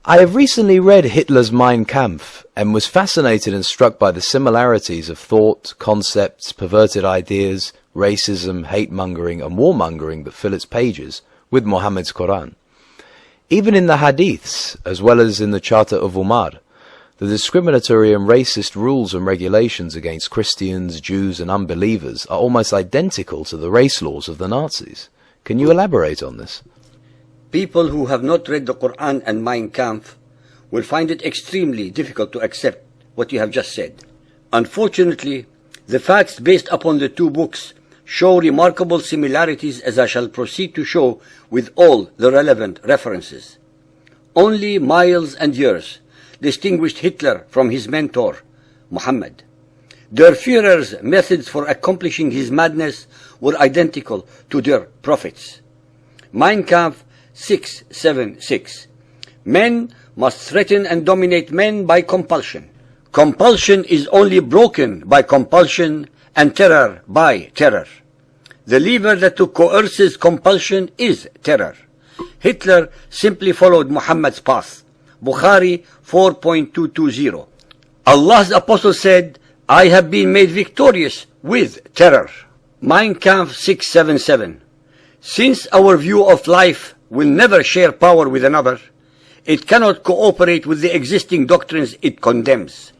I have recently read Hitler's Mein Kampf and was fascinated and struck by the similarities of thought, concepts, perverted ideas, racism, hate-mongering and warmongering that fill its pages with Muhammad's Quran. Even in the Hadiths, as well as in the Charter of Umar, the discriminatory and racist rules and regulations against Christians, Jews and unbelievers are almost identical to the race laws of the Nazis. Can you elaborate on this? People who have not read the Quran and Mein Kampf will find it extremely difficult to accept what you have just said. Unfortunately, the facts based upon the two books show remarkable similarities, as I shall proceed to show with all the relevant references. Only miles and years distinguished Hitler from his mentor, Muhammad. Der Führer's methods for accomplishing his madness were identical to their prophets. Mein Kampf 676. Men must threaten and dominate men by compulsion. Compulsion is only broken by compulsion, and terror by terror. The lever that coerces compulsion is terror. Hitler simply followed Muhammad's path. Bukhari 4.220. Allah's apostle said, I have been made victorious with terror. Mein Kampf 677. Since our view of life will never share power with another, it cannot cooperate with the existing doctrines it condemns.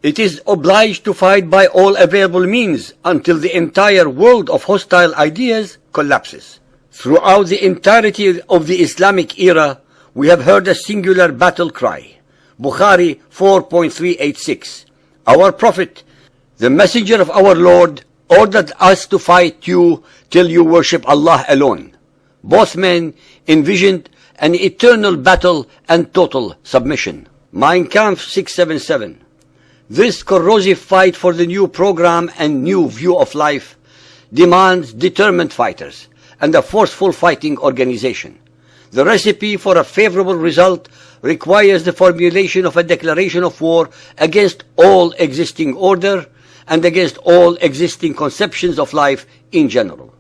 It is obliged to fight by all available means until the entire world of hostile ideas collapses. Throughout the entirety of the Islamic era, we have heard a singular battle cry. Bukhari 4.386. Our Prophet, the Messenger of our Lord, ordered us to fight you till you worship Allah alone. Both men envisioned an eternal battle and total submission. Mein Kampf 677. This corrosive fight for the new program and new view of life demands determined fighters and a forceful fighting organization. The recipe for a favorable result requires the formulation of a declaration of war against all existing order and against all existing conceptions of life in general.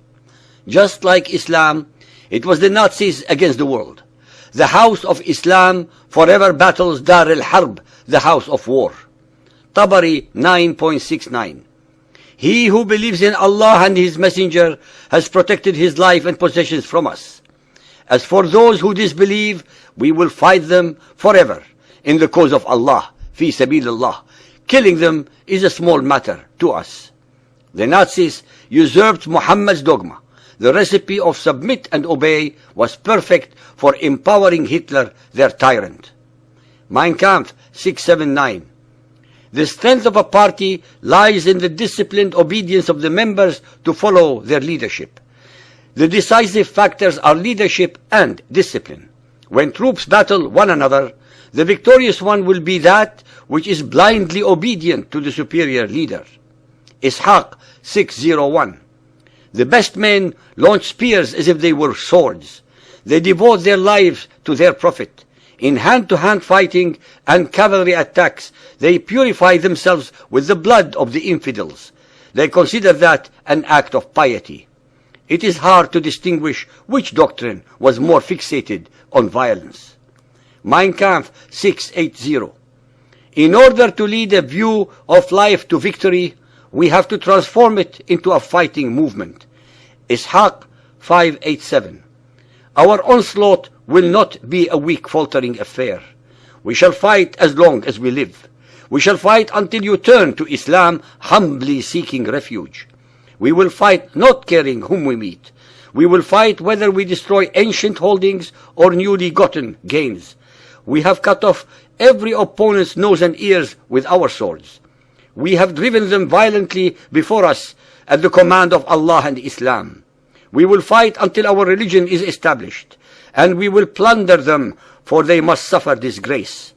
Just like Islam, it was the Nazis against the world. The house of Islam forever battles Dar al-Harb, the house of war. Tabari 9.69. He who believes in Allah and His Messenger has protected his life and possessions from us. As for those who disbelieve, we will fight them forever in the cause of Allah, fi sabilillah. Killing them is a small matter to us. The Nazis usurped Muhammad's dogma. The recipe of submit and obey was perfect for empowering Hitler, their tyrant. Mein Kampf 679. The strength of a party lies in the disciplined obedience of the members to follow their leadership. The decisive factors are leadership and discipline. When troops battle one another, the victorious one will be that which is blindly obedient to the superior leader. Ishaq 601. The best men launch spears as if they were swords. They devote their lives to their prophet. In hand-to-hand fighting and cavalry attacks, they purify themselves with the blood of the infidels. They consider that an act of piety. It is hard to distinguish which doctrine was more fixated on violence. Mein Kampf 680. In order to lead a view of life to victory, we have to transform it into a fighting movement. Ishaq 587. Our onslaught will not be a weak, faltering affair. We shall fight as long as we live. We shall fight until you turn to Islam, humbly seeking refuge. We will fight not caring whom we meet. We will fight whether we destroy ancient holdings or newly gotten gains. We have cut off every opponent's nose and ears with our swords. We have driven them violently before us at the command of Allah and Islam. We will fight until our religion is established, and we will plunder them, for they must suffer disgrace.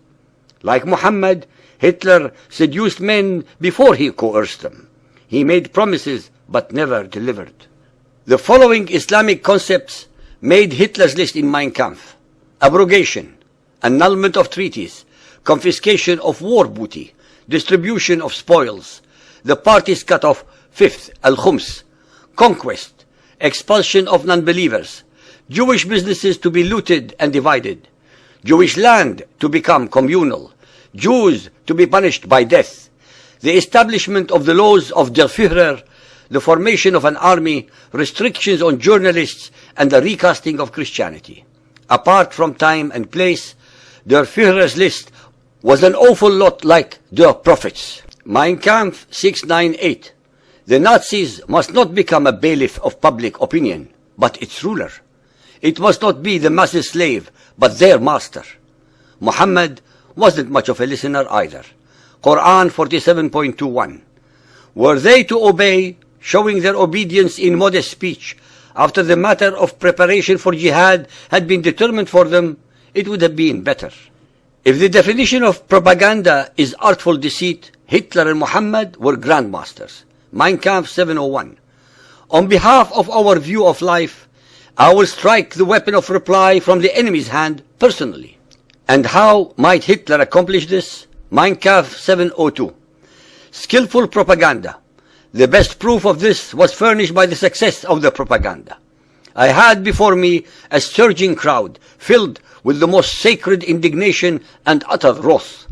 Like Muhammad, Hitler seduced men before he coerced them. He made promises but never delivered. The following Islamic concepts made Hitler's list in Mein Kampf: abrogation, annulment of treaties, confiscation of war booty, distribution of spoils, the parties cut off, fifth, al-khums, conquest, expulsion of non-believers, Jewish businesses to be looted and divided, Jewish land to become communal, Jews to be punished by death, the establishment of the laws of Der Führer, the formation of an army, restrictions on journalists, and the recasting of Christianity. Apart from time and place, Der Führer's list was an awful lot like Der Prophet's. Mein Kampf 698. The Nazis must not become a bailiff of public opinion, but its ruler. It must not be the masses' slave, but their master. Muhammad wasn't much of a listener either. Quran 47.21. Were they to obey, showing their obedience in modest speech, after the matter of preparation for jihad had been determined for them, it would have been better. If the definition of propaganda is artful deceit, Hitler and Muhammad were grandmasters. Mein Kampf 701. On behalf of our view of life, I will strike the weapon of reply from the enemy's hand personally. And how might Hitler accomplish this? Mein Kampf 702. Skillful propaganda. The best proof of this was furnished by the success of the propaganda. I had before me a surging crowd, filled with the most sacred indignation and utter wrath.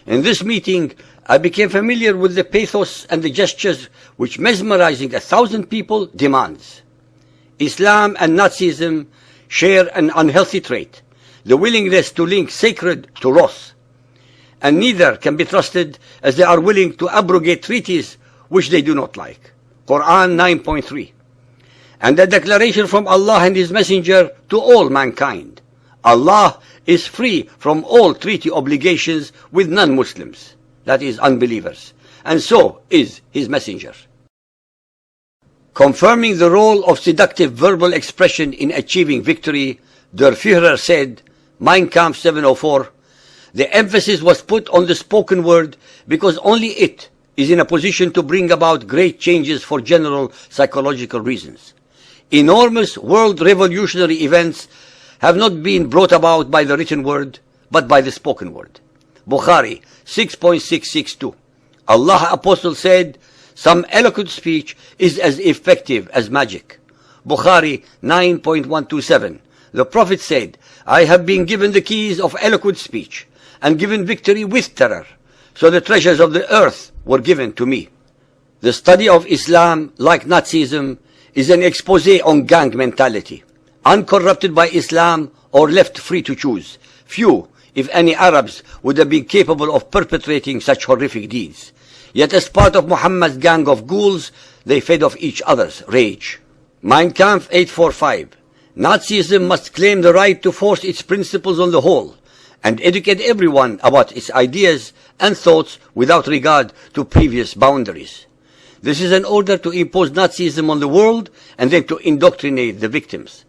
In this meeting, I became familiar with the pathos and the gestures which mesmerizing 1,000 people demands. Islam and Nazism share an unhealthy trait, the willingness to link sacred to wrath. And neither can be trusted, as they are willing to abrogate treaties which they do not like. Quran 9.3. And a declaration from Allah and His Messenger to all mankind. Allah is free from all treaty obligations with non-Muslims, that is, unbelievers, and so is His Messenger. Confirming the role of seductive verbal expression in achieving victory, Der Führer said, Mein Kampf 704, the emphasis was put on the spoken word because only it is in a position to bring about great changes for general psychological reasons. Enormous world revolutionary events have not been brought about by the written word, but by the spoken word. Bukhari 6.662. Allah Apostle said, some eloquent speech is as effective as magic. Bukhari 9.127. The Prophet said, I have been given the keys of eloquent speech and given victory with terror. So the treasures of the earth were given to me. The study of Islam, like Nazism, is an expose on gang mentality, uncorrupted by Islam or left free to choose. Few, if any, Arabs would have been capable of perpetrating such horrific deeds. Yet as part of Muhammad's gang of ghouls, they fed off each other's rage. Mein Kampf 845. Nazism must claim the right to force its principles on the whole, and educate everyone about its ideas and thoughts without regard to previous boundaries. This is an order to impose Nazism on the world and then to indoctrinate the victims.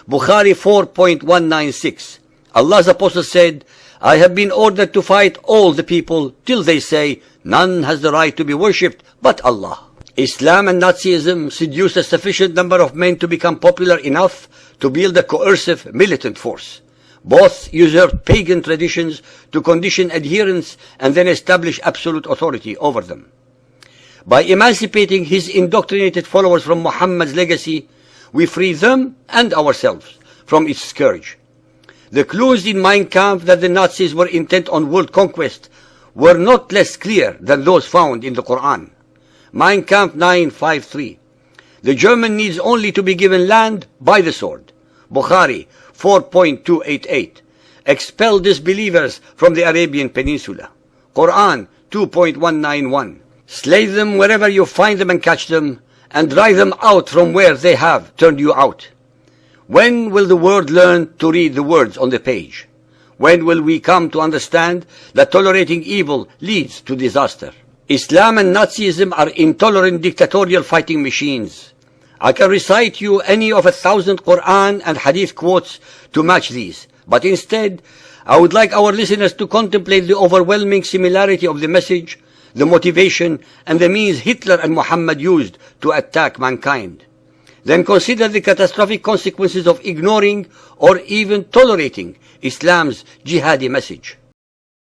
Bukhari 4.196. Allah's Apostle said, I have been ordered to fight all the people till they say, none has the right to be worshipped but Allah. Islam and Nazism seduced a sufficient number of men to become popular enough to build a coercive militant force. Both usurped pagan traditions to condition adherents and then establish absolute authority over them. By emancipating his indoctrinated followers from Muhammad's legacy, we free them and ourselves from its scourge. The clues in Mein Kampf that the Nazis were intent on world conquest were not less clear than those found in the Quran. Mein Kampf 953. The German needs only to be given land by the sword. Bukhari 4.288. Expel disbelievers from the Arabian Peninsula. Quran 2.191. Slay them wherever you find them and catch them, and drive them out from where they have turned you out. When will the world learn to read the words on the page? When will we come to understand that tolerating evil leads to disaster? Islam and Nazism are intolerant dictatorial fighting machines. I can recite you any of 1,000 Quran and Hadith quotes to match these, but instead, I would like our listeners to contemplate the overwhelming similarity of the message, the motivation, and the means Hitler and Muhammad used to attack mankind. Then consider the catastrophic consequences of ignoring or even tolerating Islam's jihadi message.